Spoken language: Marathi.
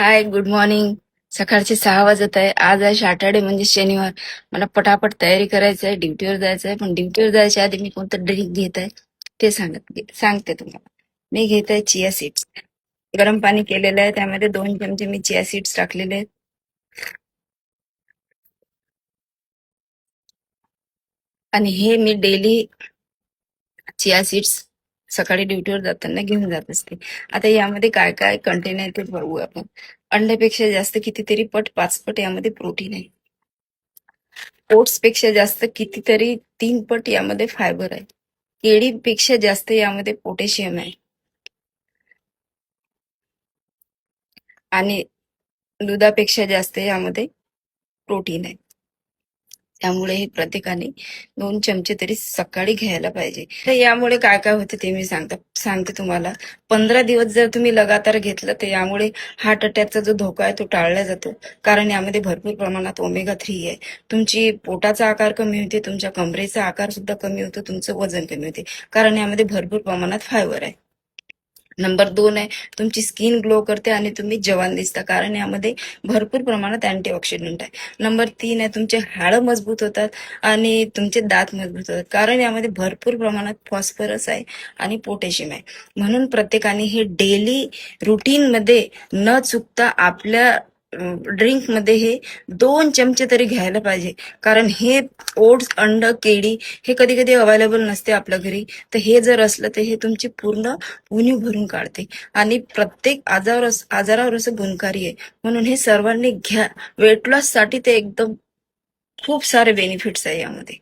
हाय, गुड मॉर्निंग. सकाळचे 6 वाजत आहे. आज आहे सॅटर्डे म्हणजे शनिवार. मला पटापट तयारी करायचं आहे, ड्युटीवर जायचं आहे. पण ड्युटीवर जायच्या आधी मी कोणतं ड्रिंक घेत आहे ते सांगते तुम्हाला. मी घेत आहे चिया सीड्स. गरम पाणी केलेलं आहे, त्यामध्ये 2 चमचे मी चिया सीड्स टाकलेले आहेत. आणि हे मी डेली चिया सीड्स सकाळी ड्युटीवर जाताना घेऊन जात असते. आता यामध्ये काय काय कंटेन आहे ते बघू आपण. अंड्यापेक्षा जास्त कितीतरी पट 5 पट यामध्ये प्रोटीन आहे. ओट्स पेक्षा जास्त कितीतरी 3 पट यामध्ये फायबर आहे. केळीपेक्षा जास्त यामध्ये पोटॅशियम आहे. आणि दुधापेक्षा जास्त यामध्ये प्रोटीन आहे. त्यामुळे हे प्रत्येकाने 2 चमचे तरी सकाळी घ्यायला पाहिजे. तर यामुळे काय काय होते ते मी सांगते तुम्हाला. 15 दिवस जर तुम्ही लगातार घेतलं तर यामुळे हार्ट अटॅकचा जो धोका आहे तो टाळला जातो. कारण यामध्ये भरपूर प्रमाणात ओमेगा 3 आहे. तुमची पोटाचा आकार कमी होते, तुमच्या कमरेचा आकार सुद्धा कमी होतो, तुमचं वजन कमी होते. कारण यामध्ये भरपूर प्रमाणात फायबर आहे. नंबर 2 आहे, तुमची स्किन ग्लो करते आणि तुम्ही जवान दिसता, कारण यामध्ये भरपूर प्रमाणात अँटीऑक्सिडंट आहे. नंबर 3 आहे, तुमचे हाडं मजबूत होतात आणि तुमचे दात मजबूत होतात, कारण यामध्ये भरपूर प्रमाणात फॉस्फरस आहे आणि पोटॅशियम आहे. म्हणून प्रत्येकाने हे डेली रुटीनमध्ये न चुकता आपल्या ड्रिंकमध्ये हे 2 चमचे तरी घ्यायला पाहिजे. कारण हे ओट्स, अंड, केळी हे कधी कधी अवेलेबल नसते आपल्या घरी, तर हे जर असलं तर हे तुमची पूर्ण उणीव भरून काढते आणि प्रत्येक आजारावर असं गुणकारी आहे. म्हणून हे सर्वांनी घ्या. वेट लॉस साठी ते एकदम खूप सारे बेनिफिट्स आहे यामध्ये.